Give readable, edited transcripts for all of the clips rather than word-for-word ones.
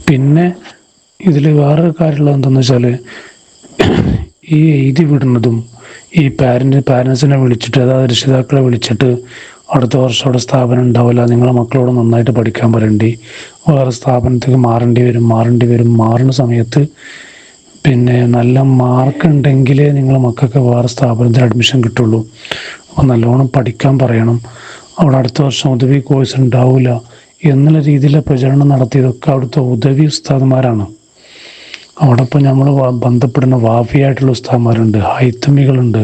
പിന്നെ ഇതിൽ വേറൊരു കാര്യമുള്ളത് എന്താണെന്ന് വെച്ചാൽ, ഈ എഴുതി വിടുന്നതും ഈ പാരൻസിനെ വിളിച്ചിട്ട്, അതായത് രക്ഷിതാക്കളെ വിളിച്ചിട്ട് അടുത്ത വർഷം അവിടെ സ്ഥാപനം ഉണ്ടാവില്ല, നിങ്ങളെ മക്കളോട് നന്നായിട്ട് പഠിക്കാൻ പറയേണ്ടി, വേറെ സ്ഥാപനത്തേക്ക് മാറുന്ന സമയത്ത് പിന്നെ നല്ല മാർക്ക് ഉണ്ടെങ്കിലേ നിങ്ങളെ മക്കൾക്ക് വേറെ സ്ഥാപനത്തിൽ അഡ്മിഷൻ കിട്ടുള്ളൂ, അപ്പോൾ നല്ലോണം പഠിക്കാൻ പറയണം, അവിടെ അടുത്ത വർഷം ഉദവി കോഴ്സ് ഉണ്ടാവില്ല എന്നുള്ള രീതിയിലെ പ്രചരണം നടത്തിയതൊക്കെ അവിടുത്തെ ഉദവി ഉസ്താദുമാരാണ്. അവിടെ ഇപ്പോൾ നമ്മൾ ബന്ധപ്പെടുന്ന വാഫിയായിട്ടുള്ള ഉസ്താദന്മാരുണ്ട്, ഹൈത്തമികളുണ്ട്,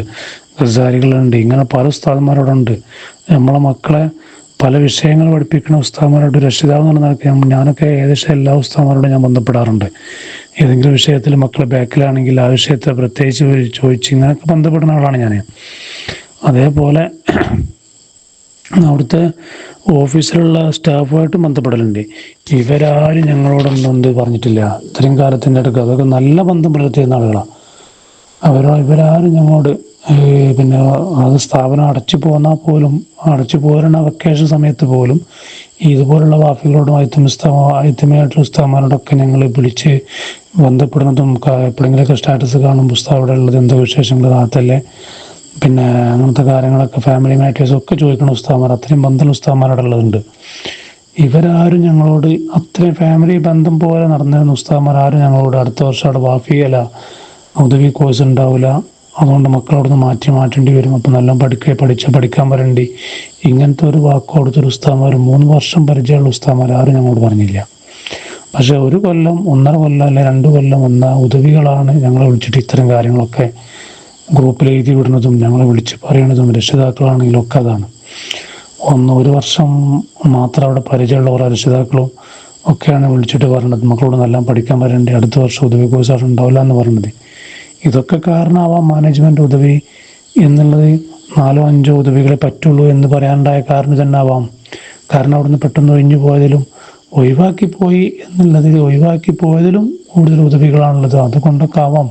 ഗസാരികളുണ്ട്, ഇങ്ങനെ പല ഉസ്താദന്മാരവിടെ ഉണ്ട്. നമ്മളെ മക്കളെ പല വിഷയങ്ങൾ പഠിപ്പിക്കുന്ന ഉസ്താദന്മാരോട് രക്ഷിതാവ് എന്ന് പറഞ്ഞാൽ ഞാനൊക്കെ ഏകദേശം എല്ലാ ഉസ്താദന്മാരോടും ഞാൻ ബന്ധപ്പെടാറുണ്ട്. ഏതെങ്കിലും വിഷയത്തിൽ മക്കളെ ബാക്കിലാണെങ്കിൽ ആ വിഷയത്തെ പ്രത്യേകിച്ച് ചോദിച്ച് ഇങ്ങനെയൊക്കെ ബന്ധപ്പെടുന്ന ആളാണ് ഞാൻ. അതേപോലെ അവിടുത്തെ ഓഫീസിലുള്ള സ്റ്റാഫുമായിട്ട് ബന്ധപ്പെടലുണ്ട്. ഇവരാരും ഞങ്ങളോടൊന്നും പറഞ്ഞിട്ടില്ല ഇത്രയും കാലത്തിൻ്റെ അടുക്ക്. അതൊക്കെ നല്ല ബന്ധം പുലർത്തിയിരുന്ന ആളുകളാണ്. ഇവരാരും ഞങ്ങളോട് പിന്നെ അത് സ്ഥാപനം അടച്ചു പോരുന്ന വെക്കേഷൻ സമയത്ത് പോലും ഇതുപോലുള്ള വാഫികളോടും അയത്തമയായിട്ടുള്ള ഉസ്താദന്മാരോടൊക്കെ ഞങ്ങൾ വിളിച്ച് ബന്ധപ്പെടുന്നതും, എപ്പോഴെങ്കിലുമൊക്കെ സ്റ്റാറ്റസ് കാണും ഉസ്താദ് അവിടെ ഉള്ളത്, എന്താ വിശേഷങ്ങൾ, നാട്ടിലെ പിന്നെ അങ്ങനത്തെ കാര്യങ്ങളൊക്കെ, ഫാമിലി മാറ്റേഴ്സ് ഒക്കെ ചോദിക്കണം ഉസ്താദന്മാർ. അത്രയും ബന്ധം ഉസ്താദന്മാരുടെ ഉള്ളതുണ്ട്. ഇവരാരും ഞങ്ങളോട് അത്രയും ഫാമിലി ബന്ധം പോലെ നടന്നിരുന്ന ഉസ്താദന്മാരാരും ഞങ്ങളോട് അടുത്ത വർഷം അവിടെ വാഫിയല്ല, ഉദവി കോഴ്സ് ഉണ്ടാവില്ല, അതുകൊണ്ട് മക്കളവിടുന്ന് മാറ്റേണ്ടി വരും, അപ്പം നല്ല പഠിക്കാൻ വരേണ്ടി, ഇങ്ങനത്തെ ഒരു വാക്ക് കൊടുത്തൊരു ഉസ്താദന്മാർ 3 വർഷം പരിചയമുള്ള ഉസ്താദന്മാർ ആരും ഞങ്ങളോട് പറഞ്ഞില്ല. പക്ഷേ 1 കൊല്ലം 1.5 കൊല്ലം അല്ലെ 2 കൊല്ലം ഉദവികളാണ് ഞങ്ങളെ വിളിച്ചിട്ട് ഇത്തരം കാര്യങ്ങളൊക്കെ ഗ്രൂപ്പിൽ എഴുതി വിടുന്നതും ഞങ്ങളെ വിളിച്ച് പറയണതും. രക്ഷിതാക്കളാണെങ്കിലും ഒക്കെ അതാണ്. 1 വർഷം മാത്രം അവിടെ പരിചയമുള്ള കുറേ രക്ഷിതാക്കളും ഒക്കെയാണ് വിളിച്ചിട്ട് പറയണത് മക്കളോട് നല്ല പഠിക്കാൻ വരേണ്ടി, അടുത്ത വർഷം ഉദവി കോഴ്സ് അവിടെ ഉണ്ടാവില്ല എന്ന് പറയുന്നത്. ഇതൊക്കെ കാരണമാവാം മാനേജ്മെൻറ്റ് ഉദവി എന്നുള്ളത് 4-5 ഉദവികളെ പറ്റുള്ളൂ എന്ന് പറയാനുണ്ടായ കാരണം തന്നെ ആവാം. കാരണം അവിടുന്ന് പെട്ടെന്ന് ഒഴിവാക്കി പോയതിലും കൂടുതൽ ഉദവികളാണുള്ളത്. അതുകൊണ്ടൊക്കെ ആവാം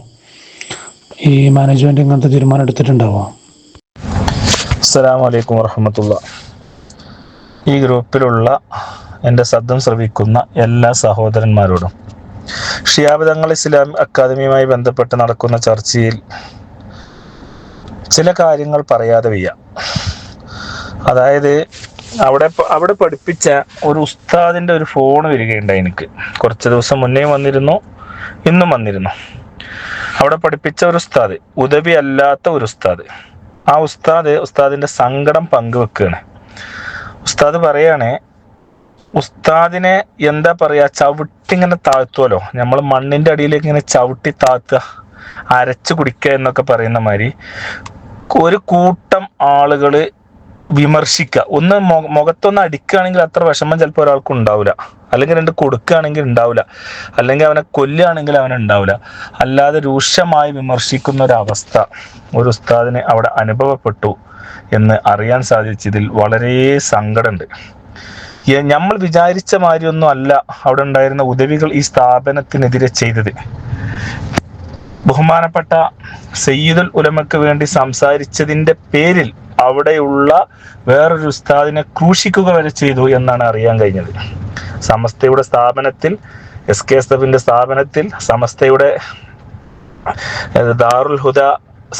ഈ മാനേജ്മെൻറ്റ് ഇങ്ങനത്തെ തീരുമാനം എടുത്തിട്ടുണ്ടാവാം. അസ്സലാമു അലൈക്കും വറഹ്മത്തുള്ളാഹി. ഈ ഗ്രൂപ്പിലുള്ള എൻ്റെ ശബ്ദം ശ്രവിക്കുന്ന എല്ലാ സഹോദരന്മാരോടും ഷിഹാബ് തങ്ങൾ ഇസ്ലാം അക്കാദമിയുമായി ബന്ധപ്പെട്ട് നടക്കുന്ന ചർച്ചയിൽ ചില കാര്യങ്ങൾ പറയാതെ വയ്യ. അതായത് അവിടെ പഠിപ്പിച്ച ഒരു ഉസ്താദിൻ്റെ ഒരു ഫോൺ വരികയുണ്ടായി. എനിക്ക് കുറച്ച് ദിവസം മുന്നേ വന്നിരുന്നു, ഇന്നും വന്നിരുന്നു. അവിടെ പഠിപ്പിച്ച ഒരു ഉസ്താദ്, ഉദവി അല്ലാത്ത ഒരു ഉസ്താദ്. ആ ഉസ്താദിൻ്റെ സങ്കടം പങ്കുവെക്കുകയാണ്. ഉസ്താദ് പറയാണ്, ഉസ്താദിനെ എന്താ പറയുക, ചവിട്ടിങ്ങനെ താഴ്ത്തുമല്ലോ, നമ്മൾ മണ്ണിൻ്റെ അടിയിലേക്ക് ഇങ്ങനെ ചവിട്ടി താഴ്ത്തുക, അരച്ചു കുടിക്കുക എന്നൊക്കെ പറയുന്ന മാതിരി ഒരു കൂട്ടം ആളുകൾ വിമർശിക്കുക. ഒന്ന് മുഖത്തൊന്ന് അടിക്കുകയാണെങ്കിൽ അത്ര വിഷമം ചിലപ്പോൾ ഒരാൾക്കും ഉണ്ടാവില്ല, അല്ലെങ്കിൽ 2 കൊടുക്കുകയാണെങ്കിൽ ഉണ്ടാവില്ല, അല്ലെങ്കിൽ അവനെ കൊല്ലുകയാണെങ്കിൽ അവനുണ്ടാവില്ല. അല്ലാതെ രൂക്ഷമായി വിമർശിക്കുന്ന ഒരവസ്ഥ ഒരു ഉസ്താദിന് അവിടെ അനുഭവപ്പെട്ടു എന്ന് അറിയാൻ സാധിച്ചതിൽ വളരെ സങ്കടമുണ്ട്. നമ്മൾ വിചാരിച്ച മാതിരിയൊന്നും അല്ല അവിടെ ഉണ്ടായിരുന്ന ഉദവികൾ ഈ സ്ഥാപനത്തിനെതിരെ ചെയ്തത്. ബഹുമാനപ്പെട്ട സയ്യിദുൽ ഉലമക്ക് വേണ്ടി സംസാരിച്ചതിൻ്റെ പേരിൽ അവിടെയുള്ള വേറൊരു ഉസ്താദിനെ ക്രൂശിക്കുക വരെ ചെയ്തു എന്നാണ് അറിയാൻ കഴിഞ്ഞത്. സമസ്തയുടെ സ്ഥാപനത്തിൽ, SKSF സ്ഥാപനത്തിൽ, സമസ്തയുടെ ദാറുൽ ഹുദ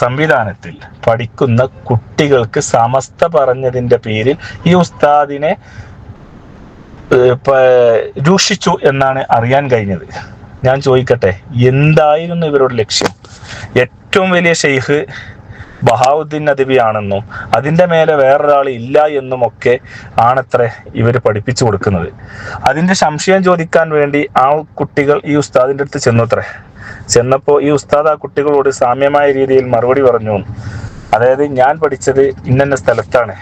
സംവിധാനത്തിൽ പഠിക്കുന്ന കുട്ടികൾക്ക് സമസ്ത പറഞ്ഞതിൻ്റെ പേരിൽ ഈ ഉസ്താദിനെ രൂക്ഷിച്ചു എന്നാണ് അറിയാൻ കഴിഞ്ഞത്. ഞാൻ ചോദിക്കട്ടെ, എന്തായിരുന്നു ഇവരുടെ ലക്ഷ്യം? ഏറ്റവും വലിയ ഷെയ്ഖ് ബഹാവുദ്ദീൻ നദവി ആണെന്നും അതിൻ്റെ മേലെ വേറൊരാൾ ഇല്ല എന്നുമൊക്കെ ആണത്രേ ഇവർ പഠിപ്പിച്ചു കൊടുക്കുന്നത്. അതിൻ്റെ സംശയം ചോദിക്കാൻ വേണ്ടി ആ കുട്ടികൾ ഈ ഉസ്താദിൻ്റെ അടുത്ത് ചെന്നപ്പോൾ ഈ ഉസ്താദ് ആ കുട്ടികളോട് സാമ്യമായ രീതിയിൽ മറുപടി പറഞ്ഞു. അതായത്, ഞാൻ പഠിച്ചത് ഇന്ന സ്ഥലത്താണ്,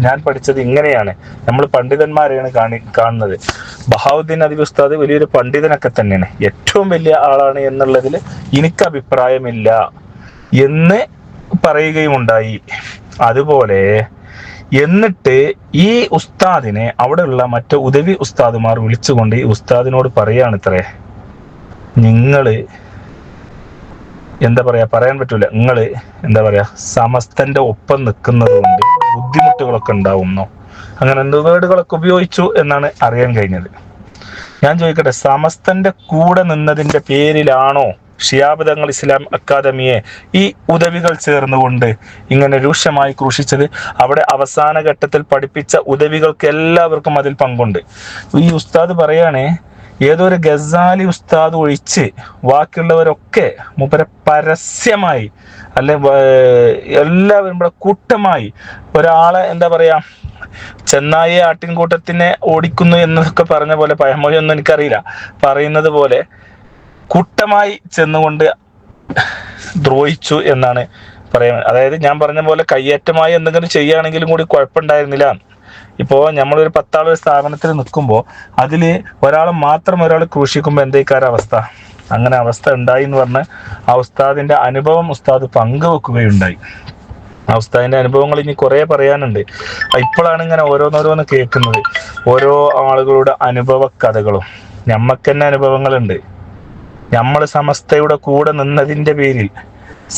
ഞാൻ പഠിച്ചത് ഇങ്ങനെയാണ്, നമ്മൾ പണ്ഡിതന്മാരെയാണ് കാണുന്നത്. ബഹാവുദ്ദീൻ നദവി ഉസ്താദ് വലിയൊരു പണ്ഡിതനൊക്കെ തന്നെയാണ്, ഏറ്റവും വലിയ ആളാണ് എന്നുള്ളതിൽ എനിക്ക് അഭിപ്രായമില്ല എന്ന് പറയുകയുമുണ്ടായി. അതുപോലെ എന്നിട്ട് ഈ ഉസ്താദിനെ അവിടെയുള്ള മറ്റു ഉദവി ഉസ്താദുമാർ വിളിച്ചുകൊണ്ട് ഈ ഉസ്താദിനോട് പറയാണിത്രേ, നിങ്ങൾ പറയാൻ പറ്റൂല, നിങ്ങൾ സമസ്തന്റെ ഒപ്പം നിൽക്കുന്നത് കൊണ്ട് ബുദ്ധിമുട്ടുകളൊക്കെ ഉണ്ടാവുന്നോ, അങ്ങനെ എന്ത് വേർഡുകളൊക്കെ ഉപയോഗിച്ചു എന്നാണ് അറിയാൻ കഴിഞ്ഞത്. ഞാൻ ചോദിക്കട്ടെ, സമസ്തന്റെ കൂടെ നിന്നതിന്റെ പേരിലാണോ ഷിഹാബ് തങ്ങൾ ഇസ്ലാം അക്കാദമിയെ ഈ ഉദവികൾ ചേർന്നുകൊണ്ട് ഇങ്ങനെ രൂക്ഷമായി ക്രൂശിച്ചത്? അവിടെ അവസാന ഘട്ടത്തിൽ പഠിപ്പിച്ച ഉദവികൾക്ക് എല്ലാവർക്കും അതിൽ പങ്കുണ്ട്. ഈ ഉസ്താദ് പറയാണേ, ഏതോ ഒരു ഗസാലി ഉസ്താദ് ഒഴിച്ച് ബാക്കിയുള്ളവരൊക്കെ മൂപ്പരെ പരസ്യമായി അല്ലെ എല്ലാവരും ഇവിടെ കൂട്ടമായി ഒരാളെ എന്താ പറയാ, ചെന്നായി ആട്ടിൻകൂട്ടത്തിനെ ഓടിക്കുന്നു എന്നൊക്കെ പറഞ്ഞ പോലെ, പഴമൊഴിയൊന്നും എനിക്കറിയില്ല, പറയുന്നത് പോലെ കൂട്ടമായി ചെന്നുകൊണ്ട് ദ്രോഹിച്ചു എന്നാണ് പറയുന്നത്. അതായത് ഞാൻ പറഞ്ഞ പോലെ കയ്യേറ്റമായി എന്തെങ്കിലും ചെയ്യുകയാണെങ്കിലും കൂടി കുഴപ്പമുണ്ടായിരുന്നില്ല. ഇപ്പോൾ നമ്മളൊരു 10 ആളൊരു സ്ഥാപനത്തിൽ നിൽക്കുമ്പോൾ അതിൽ ഒരാൾ ക്രൂശിക്കുമ്പോൾ എന്തേക്കാര അവസ്ഥ? അങ്ങനെ അവസ്ഥ ഉണ്ടായി എന്ന് പറഞ്ഞ് ആ ഉസ്താദിന്റെ അനുഭവം ഉസ്താദ് പങ്കുവെക്കുകയുണ്ടായി. ആ ഉസ്താദിന്റെ അനുഭവങ്ങൾ ഇനി കുറേ പറയാനുണ്ട്. ഇപ്പോഴാണ് ഇങ്ങനെ ഓരോന്നോരോന്ന് കേൾക്കുന്നത്, ഓരോ ആളുകളുടെ അനുഭവ കഥകളും. ഞമ്മക്ക് തന്നെ അനുഭവങ്ങളുണ്ട്. നമ്മൾ സമസ്തയുടെ കൂടെ നിന്നതിന്റെ പേരിൽ,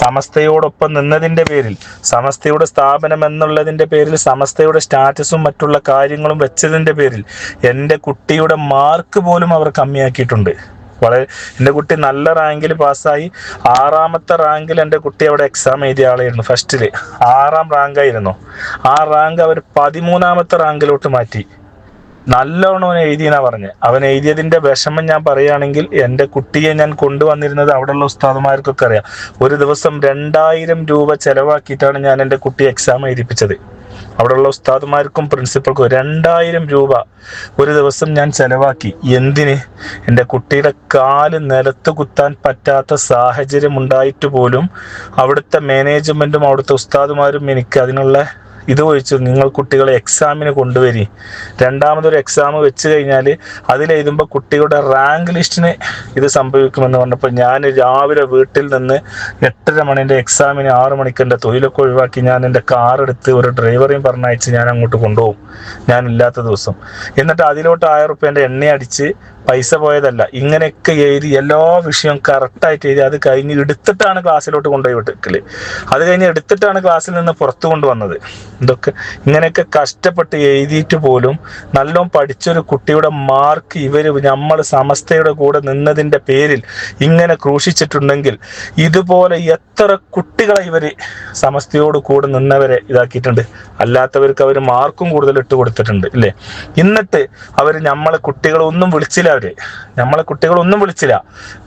സമസ്തയോടൊപ്പം നിന്നതിന്റെ പേരിൽ, സമസ്തയുടെ സ്ഥാപനം എന്നുള്ളതിന്റെ പേരിൽ, സമസ്തയുടെ സ്റ്റാറ്റസും മറ്റുള്ള കാര്യങ്ങളും വെച്ചതിന്റെ പേരിൽ എൻ്റെ കുട്ടിയുടെ മാർക്ക് പോലും അവർ കമ്മിയാക്കിയിട്ടുണ്ട്. എൻ്റെ കുട്ടി നല്ല റാങ്കിൽ പാസ്സായി, 6ാമത്തെ റാങ്കിൽ എൻ്റെ കുട്ടി അവിടെ എക്സാം എഴുതിയ ആളായിരുന്നു. ഫസ്റ്റില് 6ാം റാങ്കായിരുന്നു. ആ റാങ്ക് അവർ 13ാമത്തെ റാങ്കിലോട്ട് മാറ്റി. നല്ലോണം അവൻ എഴുതിയെന്നാ പറഞ്ഞത്. അവൻ എഴുതിയതിന്റെ വിഷമം ഞാൻ പറയുകയാണെങ്കിൽ, എൻ്റെ കുട്ടിയെ ഞാൻ കൊണ്ടുവന്നിരുന്നത് അവിടെയുള്ള ഉസ്താദുമാർക്കൊക്കെ അറിയാം. ഒരു ദിവസം 2000 രൂപ ചെലവാക്കിയിട്ടാണ് ഞാൻ എൻ്റെ കുട്ടിയെ എക്സാം എഴുതിപ്പിച്ചത്. അവിടെയുള്ള ഉസ്താദുമാർക്കും പ്രിൻസിപ്പൾക്കും 2000 രൂപ ഒരു ദിവസം ഞാൻ ചെലവാക്കി. എന്തിന്? എൻ്റെ കുട്ടിയുടെ കാല് നിലത്ത് കുത്താൻ പറ്റാത്ത സാഹചര്യം ഉണ്ടായിട്ട് പോലും അവിടുത്തെ മാനേജ്മെന്റും അവിടുത്തെ ഉസ്താദുമാരും എനിക്ക് അതിനുള്ള ഇത് ഒഴിച്ചു, നിങ്ങൾ കുട്ടികളെ എക്സാമിന് കൊണ്ടുവരി, 2ാമതൊരു എക്സാം വെച്ച് കഴിഞ്ഞാൽ അതിലെഴുതുമ്പോൾ കുട്ടികളുടെ റാങ്ക് ലിസ്റ്റിന് ഇത് സംഭവിക്കുമെന്ന് പറഞ്ഞപ്പോൾ ഞാൻ രാവിലെ വീട്ടിൽ നിന്ന് 8:30 മണിൻ്റെ എക്സാമിന് 6 മണിക്ക് എൻ്റെ തൊഴിലൊക്കെ ഒഴിവാക്കി ഞാൻ എൻ്റെ കാറെടുത്ത് ഒരു ഡ്രൈവറെയും പറഞ്ഞയച്ച് ഞാൻ അങ്ങോട്ട് കൊണ്ടുപോകും, ഞാനില്ലാത്ത ദിവസം. എന്നിട്ട് അതിലോട്ട് 1000 റുപ്യേൻ്റെ എണ്ണ അടിച്ച്, പൈസ പോയതല്ല, ഇങ്ങനെയൊക്കെ എഴുതി എല്ലാ വിഷയവും കറക്റ്റായിട്ട് എഴുതി അത് കഴിഞ്ഞ് എടുത്തിട്ടാണ് ക്ലാസ്സിലോട്ട് കൊണ്ടുപോയി വിട്ടിക്കല്. അത് കഴിഞ്ഞ് എടുത്തിട്ടാണ് ക്ലാസ്സിൽ നിന്ന് പുറത്തു കൊണ്ടുവന്നത്. ഇതൊക്കെ ഇങ്ങനെയൊക്കെ കഷ്ടപ്പെട്ട് എഴുതിയിട്ട് പോലും നല്ലോണം പഠിച്ചൊരു കുട്ടിയുടെ മാർക്ക് നമ്മൾ സമസ്തയുടെ കൂടെ നിന്നതിൻ്റെ പേരിൽ ഇങ്ങനെ ക്രൂശിച്ചിട്ടുണ്ടെങ്കിൽ, ഇതുപോലെ എത്ര കുട്ടികളെ ഇവർ സമസ്തയോട് കൂടെ നിന്നവരെ ഇതാക്കിയിട്ടുണ്ട്. അല്ലാത്തവർക്ക് അവർ മാർക്കും കൂടുതൽ ഇട്ട് കൊടുത്തിട്ടുണ്ട് ഇല്ലേ? എന്നിട്ട് അവർ നമ്മളെ കുട്ടികളൊന്നും വിളിച്ചില്ല. നമ്മളെ കുട്ടികളൊന്നും വിളിച്ചില്ല.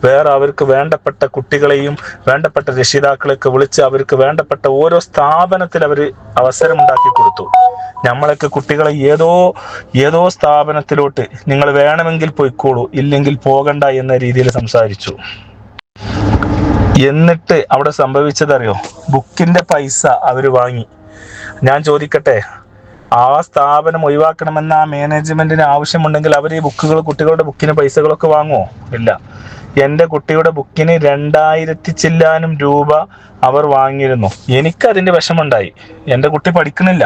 വേറെ അവർക്ക് വേണ്ടപ്പെട്ട കുട്ടികളെയും വേണ്ടപ്പെട്ട രക്ഷിതാക്കളെയൊക്കെ വിളിച്ച് അവർക്ക് വേണ്ടപ്പെട്ട ഓരോ സ്ഥാപനത്തിൽ അവർ അവസരം ഉണ്ടാക്കി കൊടുത്തു. നമ്മളൊക്കെ കുട്ടികളെ ഏതോ സ്ഥാപനത്തിലോട്ട് നിങ്ങൾ വേണമെങ്കിൽ പോയിക്കോളൂ, ഇല്ലെങ്കിൽ പോകണ്ട എന്ന രീതിയിൽ സംസാരിച്ചു. എന്നിട്ട് അവിടെ സംഭവിച്ചതറിയോ? ബുക്കിന്റെ പൈസ അവര് വാങ്ങി. ഞാൻ ചോദിക്കട്ടെ, ആ സ്ഥാപനം ഒഴിവാക്കണമെന്ന ആ മാനേജ്മെന്റിന് ആവശ്യമുണ്ടെങ്കിൽ അവർ ഈ കുട്ടികളുടെ ബുക്കിന് പൈസകളൊക്കെ വാങ്ങുമോ? ഇല്ല. എൻ്റെ കുട്ടിയുടെ ബുക്കിന് 2000 ചില്ലാനും രൂപ അവർ വാങ്ങിയിരുന്നു. എനിക്കതിൻ്റെ വിഷമമുണ്ടായി. എൻ്റെ കുട്ടി പഠിക്കണില്ല.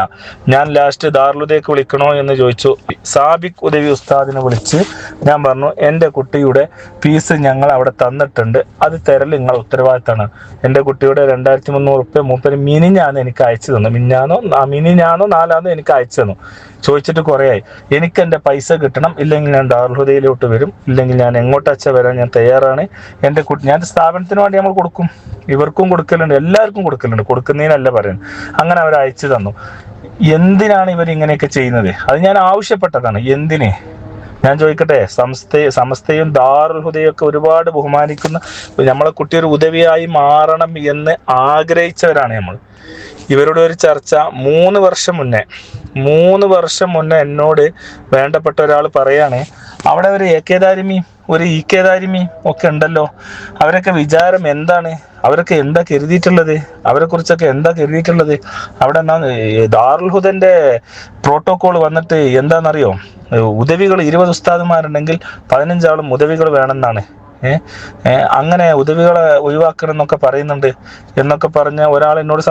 ഞാൻ ലാസ്റ്റ് ദാറുലുദയ്ക്ക് വിളിക്കണോ എന്ന് ചോദിച്ചു. സാബിക് ഉദവി ഉസ്താദിനെ വിളിച്ച് ഞാൻ പറഞ്ഞു, എൻ്റെ കുട്ടിയുടെ ഫീസ് ഞങ്ങൾ അവിടെ തന്നിട്ടുണ്ട്, അത് തരൽ നിങ്ങളുടെ ഉത്തരവാദിത്തമാണ്. എൻ്റെ കുട്ടിയുടെ 2300 റുപ്യ മൂപ്പര് മിനിഞ്ഞാന്ന് എനിക്ക് അയച്ചു തന്നു. മിനിഞ്ഞാന്നോ 4 എനിക്ക് അയച്ചു തന്നു. ചോദിച്ചിട്ട് കുറേയായി. എനിക്ക് എൻ്റെ പൈസ കിട്ടണം, ഇല്ലെങ്കിൽ ഞാൻ ദാറുൽഹുദയിലോട്ട് വരും, ഇല്ലെങ്കിൽ ഞാൻ എങ്ങോട്ടച്ച വരാൻ ഞാൻ തയ്യാറാണ്. ഞാൻ സ്ഥാപനത്തിന് വേണ്ടി നമ്മൾ കൊടുക്കും, ഇവർക്കും കൊടുക്കലുണ്ട്, എല്ലാവർക്കും കൊടുക്കലുണ്ട്, കൊടുക്കുന്നതിനല്ല പറയുന്നത്. അങ്ങനെ അവർ അയച്ചു തന്നു. എന്തിനാണ് ഇവർ ഇങ്ങനെയൊക്കെ ചെയ്യുന്നത്? അത് ഞാൻ ആവശ്യപ്പെട്ടതാണ്. എന്തിന്? ഞാൻ ചോദിക്കട്ടെ, സമസ്തയും ദാറുൽഹുദയും ഒക്കെ ഒരുപാട് ബഹുമാനിക്കുന്ന, നമ്മളെ കുട്ടി ഒരു ഉദവിയായി മാറണം എന്ന് ആഗ്രഹിച്ചവരാണ് നമ്മൾ. ഇവരുടെ ഒരു ചർച്ച 3 വർഷം മുന്നേ എന്നോട് വേണ്ടപ്പെട്ട ഒരാൾ പറയാണ്, അവിടെ ഒരു ഒരു ഇ.കെ. ദാരിമി ഒക്കെ ഉണ്ടല്ലോ, അവരൊക്കെ വിചാരം എന്താണ്? അവരൊക്കെ എന്താ കരുതിയിട്ടുള്ളത്? അവരെ കുറിച്ചൊക്കെ എന്താ കരുതിയിട്ടുള്ളത്? അവിടെ ദാറുൽഹുദന്റെ പ്രോട്ടോകോൾ വന്നിട്ട് എന്താണെന്നറിയോ? ഉദവികൾ 20 ഉസ്താദുമാരുണ്ടെങ്കിൽ 15 ആളും ഉദവികൾ വേണമെന്നാണ്. അങ്ങനെ ഉദവികളെ ഒഴിവാക്കണം എന്നൊക്കെ പറയുന്നുണ്ട് എന്നൊക്കെ പറഞ്ഞ ഒരാൾ എന്നോട്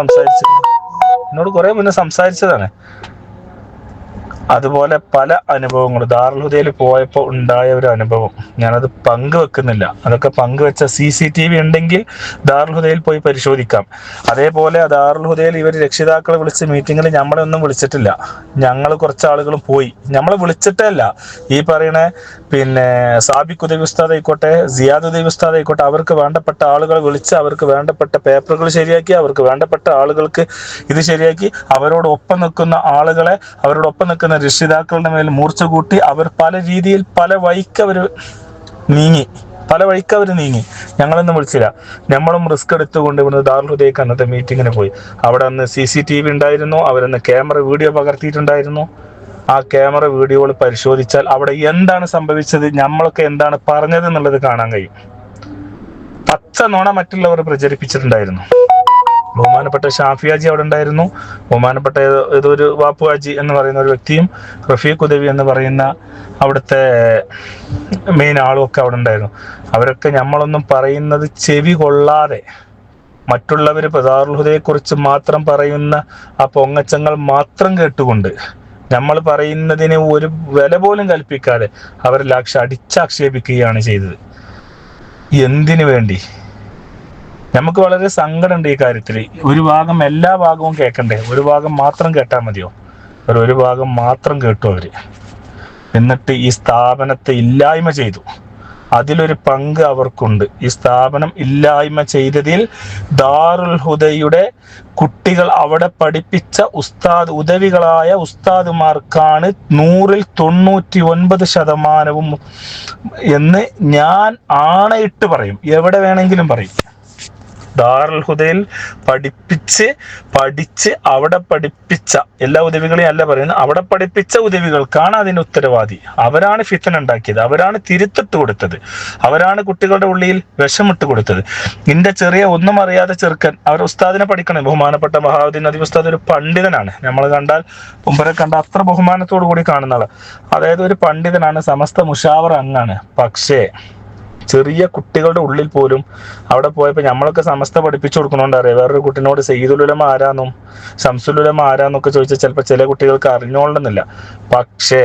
കുറെ മുന്നേ സംസാരിച്ചതാണ്. അതുപോലെ പല അനുഭവങ്ങളും ദാറുൽ ഹുദയിൽ പോയപ്പോൾ ഉണ്ടായ ഒരു അനുഭവം ഞാനത് പങ്കുവെക്കുന്നില്ല. അതൊക്കെ പങ്കുവെച്ച CCTV ഉണ്ടെങ്കിൽ ദാറുൽ ഹുദയിൽ പോയി പരിശോധിക്കാം. അതേപോലെ ദാറുൽ ഹുദയിൽ ഇവർ രക്ഷിതാക്കളെ വിളിച്ച് മീറ്റിങ്ങിൽ നമ്മളെ ഒന്നും വിളിച്ചിട്ടില്ല. ഞങ്ങൾ കുറച്ച് ആളുകളും പോയി, നമ്മളെ വിളിച്ചിട്ടേ അല്ല. ഈ പറയണ സാബിഖ് ഉദവി ഉസ്താദ് ആയിക്കോട്ടെ, സിയാദ് ഉദവി ഉസ്താദ് ആയിക്കോട്ടെ, അവർക്ക് വേണ്ടപ്പെട്ട ആളുകളെ വിളിച്ച് അവർക്ക് വേണ്ടപ്പെട്ട പേപ്പറുകൾ ശരിയാക്കി, അവർക്ക് വേണ്ടപ്പെട്ട ആളുകൾക്ക് ഇത് ശരിയാക്കി, അവരോടൊപ്പം നിൽക്കുന്ന ആളുകളെ, അവരോടൊപ്പം നിൽക്കുന്ന രക്ഷിതാക്കളുടെ മേൽ മൂർച്ച കൂട്ടി അവർ പല രീതിയിൽ പല വഴിക്ക് അവർ നീങ്ങി. ഞങ്ങളൊന്നും വിളിച്ചില്ല. നമ്മളും റിസ്ക് എടുത്തുകൊണ്ട് ഇവിടുന്ന് ദാറുൽ ഹുദയ്ക്ക് അന്നത്തെ മീറ്റിങ്ങിന് പോയി. അവിടെ അന്ന് CCTV ഉണ്ടായിരുന്നു, അവരന്ന് ക്യാമറ വീഡിയോ പകർത്തിയിട്ടുണ്ടായിരുന്നു. ആ ക്യാമറ വീഡിയോകൾ പരിശോധിച്ചാൽ അവിടെ എന്താണ് സംഭവിച്ചത്, നമ്മളൊക്കെ എന്താണ് പറഞ്ഞത് എന്നുള്ളത് കാണാൻ കഴിയും. പച്ച നുണ മറ്റുള്ളവർ പ്രചരിപ്പിച്ചിട്ടുണ്ടായിരുന്നു. ബഹുമാനപ്പെട്ട ഷാഫിയാജി അവിടെ ഉണ്ടായിരുന്നു, ബഹുമാനപ്പെട്ട ഏതൊരു വാപ്പുഹാജി എന്ന് പറയുന്ന ഒരു വ്യക്തിയും, റഫീഖ് ഉദവി എന്ന് പറയുന്ന അവിടുത്തെ മെയിൻ ആളും ഒക്കെ അവിടെ ഉണ്ടായിരുന്നു. അവരൊക്കെ നമ്മളൊന്നും പറയുന്നത് ചെവി കൊള്ളാതെ, മറ്റുള്ളവർ ദാറുൽ ഹുദയെ കുറിച്ച് മാത്രം പറയുന്ന ആ പൊങ്ങച്ചങ്ങൾ മാത്രം കേട്ടുകൊണ്ട്, നമ്മൾ പറയുന്നതിന് ഒരു വില പോലും കൽപ്പിക്കാതെ അവരിൽ അടിച്ചാക്ഷേപിക്കുകയാണ് ചെയ്തത്. എന്തിനു വേണ്ടി? നമുക്ക് വളരെ സങ്കടമുണ്ട് ഈ കാര്യത്തിൽ. ഒരു ഭാഗം, എല്ലാ ഭാഗവും കേൾക്കണ്ടേ? ഒരു ഭാഗം മാത്രം കേട്ടാൽ മതിയോ? ഒരു ഭാഗം മാത്രം കേട്ടു അവര്. എന്നിട്ട് ഈ സ്ഥാപനത്തെ ഇല്ലായ്മ ചെയ്തു. അതിലൊരു പങ്ക് അവർക്കുണ്ട്. ഈ സ്ഥാപനം ഇല്ലായ്മ ചെയ്തതിൽ ദാറുൽ ഹുദയുടെ കുട്ടികൾ അവിടെ പഠിപ്പിച്ച ഉദവികളായ ഉസ്താദുമാർക്കാണ് 100-ൽ 99% എന്ന് ഞാൻ ആണയിട്ട് പറയും. എവിടെ വേണമെങ്കിലും പറയും. ദാറുൽ ഹുദയിൽ പഠിച്ച് അവിടെ പഠിപ്പിച്ച എല്ലാ ഉദവികളെയും അല്ല പറയുന്നത്, അവിടെ പഠിപ്പിച്ച ഉദവികൾക്കാണ് അതിന് ഉത്തരവാദി. അവരാണ് ഫിത്ന ഉണ്ടാക്കിയത്, അവരാണ് തിരുത്തിട്ട് കൊടുത്തത്, അവരാണ് കുട്ടികളുടെ ഉള്ളിൽ വിഷമിട്ട് കൊടുത്തത്. ഇന്റെ ചെറിയ ഒന്നും അറിയാതെ ചെറുക്കൻ അവർ ഉസ്താദിനെ പഠിക്കണം. ബഹുമാനപ്പെട്ട ബഹാവുദ്ദീൻ നദവി ഉസ്താദ് ഒരു പണ്ഡിതനാണ്. നമ്മൾ കണ്ടാൽ മുമ്പരെ കണ്ട അത്ര ബഹുമാനത്തോടു കൂടി കാണുന്ന ആള്. അതായത് ഒരു പണ്ഡിതനാണ്, സമസ്ത മുഷാവറ അംഗാണ്. പക്ഷേ ചെറിയ കുട്ടികളുടെ ഉള്ളിൽ പോലും അവിടെ പോയപ്പോൾ നമ്മളൊക്കെ സമസ്ത പഠിപ്പിച്ചു കൊടുക്കണോണ്ട് അറിയാം. വേറൊരു കുട്ടിനോട് സയ്യിദുൽ ഉലമ ആരാന്നും ശംസുൽ ഉലമ ആരാന്നൊക്കെ ചോദിച്ചാൽ ചിലപ്പോൾ ചില കുട്ടികൾക്ക് അറിഞ്ഞോളണമെന്നില്ല. പക്ഷേ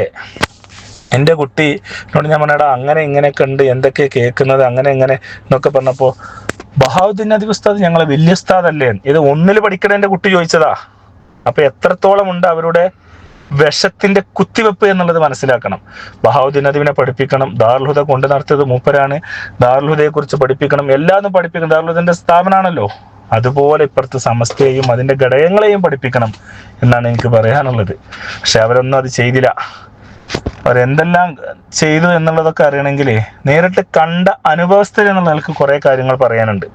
എൻ്റെ കുട്ടിനോട് ഞാൻ പറഞ്ഞാ അങ്ങനെ ഇങ്ങനെയൊക്കെ ഉണ്ട്, എന്തൊക്കെയാണ് കേൾക്കുന്നത്, അങ്ങനെ എന്നൊക്കെ പറഞ്ഞപ്പോൾ ബഹാവുദ്ദീൻ നദവി ഉസ്താദ് ഞങ്ങളെ വലിയ ഉസ്താദല്ലേ, ഇത് 1-ൽ പഠിക്കണ എൻ്റെ കുട്ടി ചോദിച്ചതാ. അപ്പൊ എത്രത്തോളം ഉണ്ട് അവരുടെ വിഷത്തിന്റെ കുത്തിവെപ്പ് എന്നുള്ളത് മനസ്സിലാക്കണം. ബഹാവുദ്ദീൻ നദവിനെ പഠിപ്പിക്കണം. ദാറുൽ ഹുദ കൊണ്ട് നടത്തിയത് മൂപ്പരാണ്. ദാറുൽ ഹുദയെ കുറിച്ച് പഠിപ്പിക്കണം, എല്ലാതും പഠിപ്പിക്കണം. ദാറുൽ ഹുദന്റെ സ്ഥാപനമാണല്ലോ. അതുപോലെ ഇപ്പുറത്ത് സമസ്തയെയും അതിന്റെ ഘടകങ്ങളെയും പഠിപ്പിക്കണം എന്നാണ് എനിക്ക് പറയാനുള്ളത്. പക്ഷെ അവരൊന്നും അത് ചെയ്തില്ല. അവരെന്തെല്ലാം ചെയ്തു എന്നുള്ളതൊക്കെ അറിയണമെങ്കിൽ നേരിട്ട് കണ്ട അനുഭവസ്ഥർ എന്നുള്ള നിലക്ക് കുറെ കാര്യങ്ങൾ പറയാനുണ്ട്.